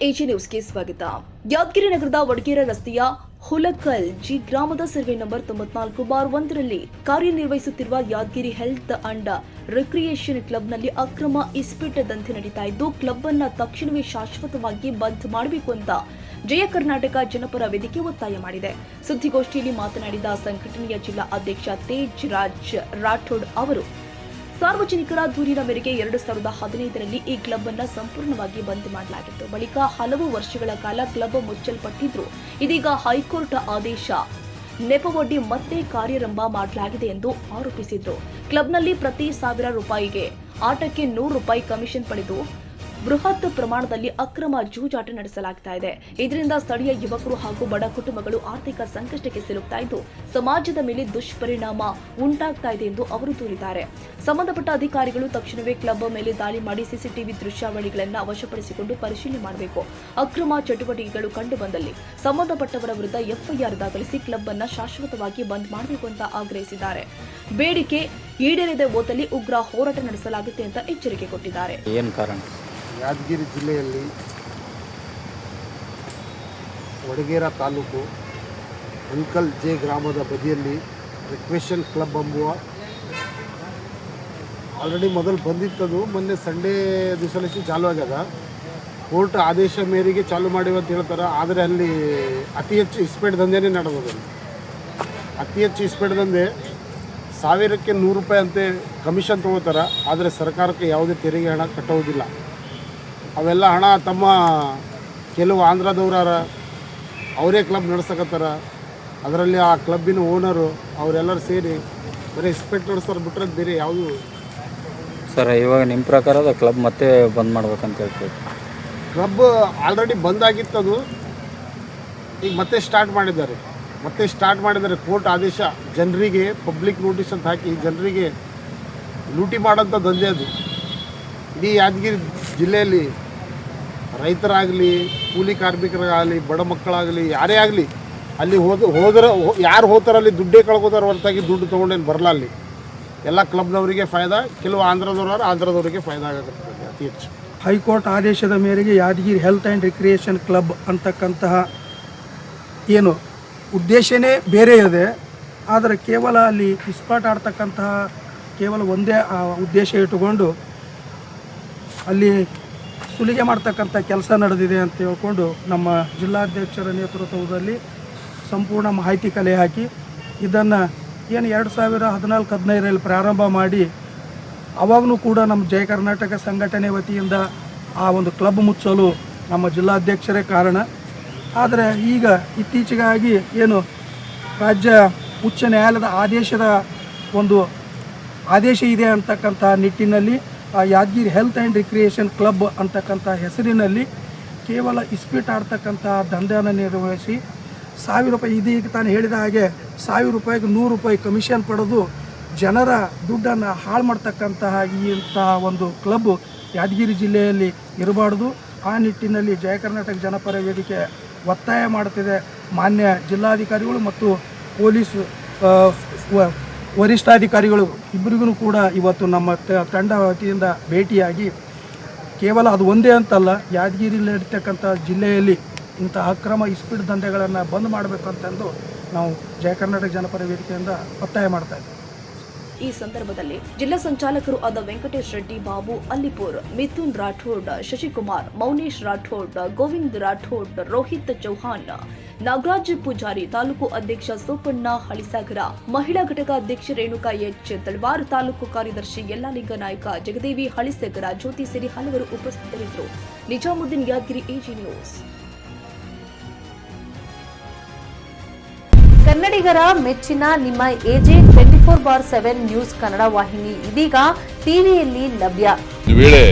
AG ನ್ಯೂಸ್ಗೆ ಸ್ವಾಗತ. ಯಾದಗಿರಿ ನಗರದ ವಡಗೇರ ರಸ್ತೆಯ ಹುಲಕಲ್ ಜಿ ಗ್ರಾಮದ ಸರ್ವೆ ನಂಬರ್ 94/1ರಲ್ಲಿ ಕಾರ್ಯನಿರ್ವಹಿಸುತ್ತಿರುವ ಯಾದಗಿರಿ ಹೆಲ್ತ್ ಅಂಡ್ ರಿಕ್ರಿಯೇಷನ್ ಕ್ಲಬ್ನಲ್ಲಿ ಅಕ್ರಮ ಇಸ್ಪೀಟ್ ದಂಧೆ ನಡೀತಾ ಇದ್ದು, ಕ್ಲಬ್ ಅನ್ನ ತಕ್ಷಣವೇ ಶಾಶ್ವತವಾಗಿ ಬಂದ್ ಮಾಡಬೇಕು ಅಂತ ಜಯ ಕರ್ನಾಟಕ ಜನಪರ ವೇದಿಕೆ ಒತ್ತಾಯ ಮಾಡಿದೆ. ಸುದ್ದಿಗೋಷ್ಠಿಯಲ್ಲಿ ಮಾತನಾಡಿದ ಸಂಘಟನೆಯ ಜಿಲ್ಲಾ ಅಧ್ಯಕ್ಷ ತೇಜ್ ರಾಜ್ ರಾಠೋಡ್ ಅವರು, ಸಾರ್ವಜನಿಕರ ದೂರಿನ ಮೇರೆಗೆ 2015ರಲ್ಲಿ ಈ ಕ್ಲಬ್ ಅನ್ನು ಸಂಪೂರ್ಣವಾಗಿ ಬಂದ್ ಮಾಡಲಾಗಿತ್ತು. ಬಳಿಕ ಹಲವು ವರ್ಷಗಳ ಕಾಲ ಕ್ಲಬ್ ಮುಚ್ಚಲ್ಪಟ್ಟಿದ್ರು. ಇದೀಗ ಹೈಕೋರ್ಟ್ ಆದೇಶ ನೆಪವೊಡ್ಡಿ ಮತ್ತೆ ಕಾರ್ಯಾರಂಭ ಮಾಡಲಾಗಿದೆ ಎಂದು ಆರೋಪಿಸಿದ್ರು. ಕ್ಲಬ್ನಲ್ಲಿ ಪ್ರತಿ ₹1000 ಆಟಕ್ಕೆ ₹100 ಕಮಿಷನ್ ಪಡೆದು ಬೃಹತ್ ಪ್ರಮಾಣದಲ್ಲಿ ಅಕ್ರಮ ಜೂಜಾಟ ನಡೆಸಲಾಗ್ತಾ ಇದೆ. ಇದರಿಂದ ಸ್ಥಳೀಯ ಯುವಕರು ಹಾಗೂ ಬಡ ಕುಟುಂಬಗಳು ಆರ್ಥಿಕ ಸಂಕಷ್ಟಕ್ಕೆ ಸಿಲುಕ್ತಾ ಇದ್ದು, ಸಮಾಜದ ಮೇಲೆ ದುಷ್ಪರಿಣಾಮ ಉಂಟಾಗ್ತಾ ಇದೆ ಎಂದು ಅವರು ದೂರಿದ್ದಾರೆ. ಸಂಬಂಧಪಟ್ಟ ಅಧಿಕಾರಿಗಳು ತಕ್ಷಣವೇ ಕ್ಲಬ್ ಮೇಲೆ ದಾಳಿ ಮಾಡಿ ಸಿಸಿಟಿವಿ ದೃಶ್ಯಾವಳಿಗಳನ್ನು ವಶಪಡಿಸಿಕೊಂಡು ಪರಿಶೀಲನೆ ಮಾಡಬೇಕು. ಅಕ್ರಮ ಚಟುವಟಿಕೆಗಳು ಕಂಡು ಬಂದಲ್ಲಿ ಸಂಬಂಧಪಟ್ಟವರ ವಿರುದ್ಧ ಎಫ್ಐಆರ್ ದಾಖಲಿಸಿ ಕ್ಲಬ್ ಅನ್ನು ಶಾಶ್ವತವಾಗಿ ಬಂದ್ ಮಾಡಬೇಕು ಅಂತ ಆಗ್ರಹಿಸಿದ್ದಾರೆ. ಬೇಡಿಕೆ ಈಡೇರದೆ ಹೋದಲ್ಲಿ ಉಗ್ರ ಹೋರಾಟ ನಡೆಸಲಾಗುತ್ತೆ ಅಂತ ಎಚ್ಚರಿಕೆ ಕೊಟ್ಟಿದ್ದಾರೆ. ಯಾದಗಿರಿ ಜಿಲ್ಲೆಯಲ್ಲಿ ವಡಗೇರ ತಾಲೂಕು ಹುಲಕಲ್ ಜೆ ಗ್ರಾಮದ ಬದಿಯಲ್ಲಿ ರಿಕ್ರಿಯೇಷನ್ ಕ್ಲಬ್ ಎಂಬುವ ಆಲ್ರೆಡಿ ಮೊದಲು ಬಂದಿತ್ತದು. ಮೊನ್ನೆ ಸಂಡೇ ದಿವಸ ಚಾಲು ಆಗ್ಯದ. ಕೋರ್ಟ್ ಆದೇಶ ಮೇರೆಗೆ ಚಾಲು ಮಾಡಿವೆ ಅಂತ ಹೇಳ್ತಾರೆ. ಆದರೆ ಅಲ್ಲಿ ಅತಿ ಹೆಚ್ಚು ಇಸ್ಪೇಟ್ ದಂಧೆನೇ ನಡೆದದು. ಅತಿ ಹೆಚ್ಚು ಇಸ್ಪೇಟ್ ದಂಧೆ ₹1000ಕ್ಕೆ ₹100 ಅಂತೆ ಕಮಿಷನ್ ತೊಗೋತಾರೆ. ಆದರೆ ಸರ್ಕಾರಕ್ಕೆ ಯಾವುದೇ ತೆರಿಗೆ ಹಣ ಕಟ್ಟೋದಿಲ್ಲ. ಅವೆಲ್ಲ ಹಣ ತಮ್ಮ ಕೆಲವು ಆಂಧ್ರದವ್ರಾರ ಅವರೇ ಕ್ಲಬ್ ನಡೆಸಕತ್ತಾರ. ಅದರಲ್ಲಿ ಆ ಕ್ಲಬ್ಬಿನ ಓನರು ಅವರೆಲ್ಲರೂ ಸೇರಿ ಬರೀ ಇಸ್ಪೆಕ್ಟ್ ನಡೆಸ್ತಾರೆ ಬಿಟ್ಟರೆ ಬೇರೆ ಯಾವುದು. ಸರ್, ಇವಾಗ ನಿಮ್ಮ ಪ್ರಕಾರ ಕ್ಲಬ್ ಮತ್ತೆ ಬಂದ್ ಮಾಡ್ಬೇಕಂತ ಹೇಳ್ತೀವಿ. ಕ್ಲಬ್ ಆಲ್ರೆಡಿ ಬಂದಾಗಿತ್ತದು, ಈಗ ಮತ್ತೆ ಸ್ಟಾರ್ಟ್ ಮಾಡಿದ್ದಾರೆ. ಕೋರ್ಟ್ ಆದೇಶ ಜನರಿಗೆ ಪಬ್ಲಿಕ್ ನೋಟಿಸ್ ಅಂತ ಹಾಕಿ ಜನರಿಗೆ ಲೂಟಿ ಮಾಡೋಂಥ ದಂಧೆ ಅದು. ಇಡೀ ಯಾದಗಿರಿ ಜಿಲ್ಲೆಯಲ್ಲಿ ರೈತರಾಗಲಿ, ಕೂಲಿ ಕಾರ್ಮಿಕರಾಗಲಿ, ಬಡ ಮಕ್ಕಳಾಗಲಿ, ಯಾರೇ ಆಗಲಿ ಅಲ್ಲಿ ಯಾರು ಹೋಗ್ತಾರೆ ಅಲ್ಲಿ ದುಡ್ಡೇ ಕಳ್ಕೋತಾರೆ ಹೊರತಾಗಿ ದುಡ್ಡು ತೊಗೊಂಡೇನು ಬರಲ್ಲ. ಅಲ್ಲಿ ಎಲ್ಲ ಕ್ಲಬ್ನವರಿಗೆ ಫಾಯ್ದಾ, ಕೆಲವು ಆಂಧ್ರದವರಿಗೆ ಫಾಯ್ದಾ ಆಗುತ್ತೆ ಅತಿ ಹೆಚ್ಚು. ಹೈಕೋರ್ಟ್ ಆದೇಶದ ಮೇರೆಗೆ Yadgiri health and recreation club ಅಂತಕ್ಕಂತಹ ಏನು ಉದ್ದೇಶನೇ ಬೇರೆ ಇದೆ. ಆದರೆ ಕೇವಲ ಅಲ್ಲಿ ಇಸ್ಪಾಟ್ ಆಡ್ತಕ್ಕಂತಹ ಕೇವಲ ಒಂದೇ ಉದ್ದೇಶ ಇಟ್ಟುಕೊಂಡು ಅಲ್ಲಿ ಸುಲಿಗೆ ಮಾಡ್ತಕ್ಕಂಥ ಕೆಲಸ ನಡೆದಿದೆ ಅಂತ ಹೇಳ್ಕೊಂಡು ನಮ್ಮ ಜಿಲ್ಲಾಧ್ಯಕ್ಷರ ನೇತೃತ್ವದಲ್ಲಿ ಸಂಪೂರ್ಣ ಮಾಹಿತಿ ಕಲೆ ಹಾಕಿ ಇದನ್ನು ಏನು 2014-15ರಲ್ಲಿ ಪ್ರಾರಂಭ ಮಾಡಿ ಅವಾಗಲೂ ಕೂಡ ನಮ್ಮ ಜಯ ಕರ್ನಾಟಕ ಸಂಘಟನೆ ವತಿಯಿಂದ ಆ ಒಂದು ಕ್ಲಬ್ ಮುಚ್ಚಲು ನಮ್ಮ ಜಿಲ್ಲಾಧ್ಯಕ್ಷರೇ ಕಾರಣ. ಆದರೆ ಈಗ ಇತ್ತೀಚೆಗಾಗಿ ಏನು ರಾಜ್ಯ ಉಚ್ಚ ನ್ಯಾಯಾಲಯದ ಆದೇಶ ಇದೆ ಅಂತಕ್ಕಂಥ ನಿಟ್ಟಿನಲ್ಲಿ Yadgiri health and recreation club ಅಂತಕ್ಕಂಥ ಹೆಸರಿನಲ್ಲಿ ಕೇವಲ ಇಸ್ಪೀಟ್ ಆಡ್ತಕ್ಕಂಥ ದಂಧೆಯನ್ನು ನಿರ್ವಹಿಸಿ ₹1000 ಇದೀಗ ತಾನು ಹೇಳಿದ ಹಾಗೆ ₹1000ಗೆ ₹100 ಕಮಿಷನ್ ಪಡೆದು ಜನರ ದುಡ್ಡನ್ನು ಹಾಳು ಮಾಡ್ತಕ್ಕಂತಹ ಇಂಥ ಒಂದು ಕ್ಲಬ್ ಯಾದಗಿರಿ ಜಿಲ್ಲೆಯಲ್ಲಿ ಇರಬಾರ್ದು. ಆ ನಿಟ್ಟಿನಲ್ಲಿ ಜಯ ಕರ್ನಾಟಕ ಜನಪರ ವೇದಿಕೆ ಒತ್ತಾಯ ಮಾಡುತ್ತಿದೆ. ಮಾನ್ಯ ಜಿಲ್ಲಾಧಿಕಾರಿಗಳು ಮತ್ತು ಪೊಲೀಸ್ ವರಿಷ್ಠಾಧಿಕಾರಿಗಳು ಇಬ್ಬರಿಗೂ ಕೂಡ ಇವತ್ತು ನಮ್ಮ ತಂಡ ವತಿಯಿಂದ ಭೇಟಿಯಾಗಿ ಕೇವಲ ಅದು ಒಂದೇ ಅಂತಲ್ಲ, ಯಾದಗಿರಿಯಲ್ಲಿ ಇರ್ತಕ್ಕಂಥ ಜಿಲ್ಲೆಯಲ್ಲಿ ಇಂಥ ಅಕ್ರಮ ಇಸ್ಪೀಟ್ ದಂಧೆಗಳನ್ನು ಬಂದ್ ಮಾಡಬೇಕಂತಂದು ನಾವು ಜಯ ಕರ್ನಾಟಕ ಜನಪರ ವೇದಿಕೆಯಿಂದ ಒತ್ತಾಯ ಮಾಡ್ತಾ ಇದ್ದೀವಿ. ಈ ಸಂದರ್ಭದಲ್ಲಿ ಜಿಲ್ಲಾ ಸಂಚಾಲಕರು ಆದ ವೆಂಕಟೇಶ್ ರೆಡ್ಡಿ, ಬಾಬು ಅಲ್ಲಿಪುರ್, ಮಿಥುನ್ ರಾಠೋಡ್, ಶಶಿಕುಮಾರ್, ಮೌನೇಶ್ ರಾಠೋಡ್, ಗೋವಿಂದ್ ರಾಠೋಡ್, ರೋಹಿತ್ ಚೌಹಾಣ್, ನಾಗರಾಜ್ ಪೂಜಾರಿ, ತಾಲೂಕು ಅಧ್ಯಕ್ಷ ಸೋಪಣ್ಣ ಹಳಿಸಾಗರ, ಮಹಿಳಾ ಘಟಕ ಅಧ್ಯಕ್ಷ ರೇಣುಕಾ ಎಚ್ ತಳವಾರ್, ತಾಲೂಕು ಕಾರ್ಯದರ್ಶಿ ಯಲ್ಲಾಲಿಂಗ ನಾಯ್ಕ, ಜಗದೇವಿ ಹಳಿಸಾಗರ, ಜ್ಯೋತಿ ಸೇರಿ ಹಲವರು ಉಪಸ್ಥಿತರಿದ್ದರು. Nizamuddin, Yadgiri, AG news. ಕನ್ನಡಿಗರ ಮೆಚ್ಚಿನ ನಿಮ್ಮ ಎಜೆ 24/7 ನ್ಯೂಸ್ ಕನ್ನಡ ವಾಹಿನಿ ಇದೀಗ ಟಿವಿಯಲ್ಲಿ ಲಭ್ಯ. ವೇಳೆ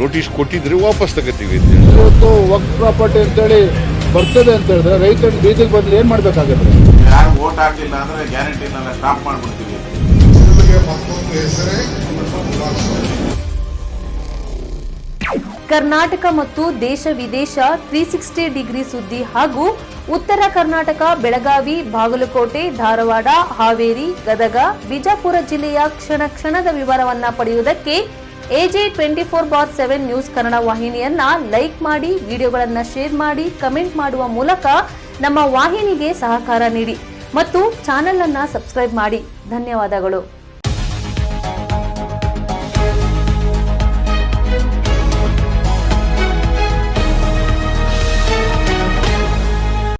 ನೋಟಿಸ್ ಕೊಟ್ಟಿದ್ರೆ ವಾಪಸ್ ತಗೋತೀವಿ. ಇವತ್ತು ವಕ್ಫ್ ಪ್ರಾಪರ್ಟಿ ಅಂತೇಳಿ ಬರ್ತದೆ ಅಂತ ಹೇಳಿದ್ರೆ ರೈತರು ಬೀದಿಗೆ ಬಂದ್ರೆ ಏನು ಮಾಡಬೇಕಾಗುತ್ತೆ? ಯಾರು ವೋಟ್ ಹಾಕಿಲ್ಲ ಅಂದ್ರೆ ಗ್ಯಾರಂಟಿನೆಲ್ಲ ಸ್ಟಾಪ್ ಮಾಡ್ಬಿಡ್ತೀವಿ. ಕರ್ನಾಟಕ ಮತ್ತು ದೇಶ ವಿದೇಶ 360 ಡಿಗ್ರಿ ಸುದ್ದಿ ಹಾಗೂ ಉತ್ತರ ಕರ್ನಾಟಕ, ಬೆಳಗಾವಿ, ಬಾಗಲಕೋಟೆ, ಧಾರವಾಡ, ಹಾವೇರಿ, ಗದಗ, ಬಿಜಾಪುರ ಜಿಲ್ಲೆಯ ಕ್ಷಣ ಕ್ಷಣದ ವಿವರವನ್ನ ಪಡೆಯುವುದಕ್ಕೆ AJ24/7 ನ್ಯೂಸ್ ಕನ್ನಡ ವಾಹಿನಿಯನ್ನ ಲೈಕ್ ಮಾಡಿ, ವಿಡಿಯೋಗಳನ್ನು ಶೇರ್ ಮಾಡಿ, ಕಮೆಂಟ್ ಮಾಡುವ ಮೂಲಕ ನಮ್ಮ ವಾಹಿನಿಗೆ ಸಹಕಾರ ನೀಡಿ ಮತ್ತು ಚಾನೆಲ್ ಅನ್ನ ಸಬ್ಸ್ಕ್ರೈಬ್ ಮಾಡಿ. ಧನ್ಯವಾದಗಳು.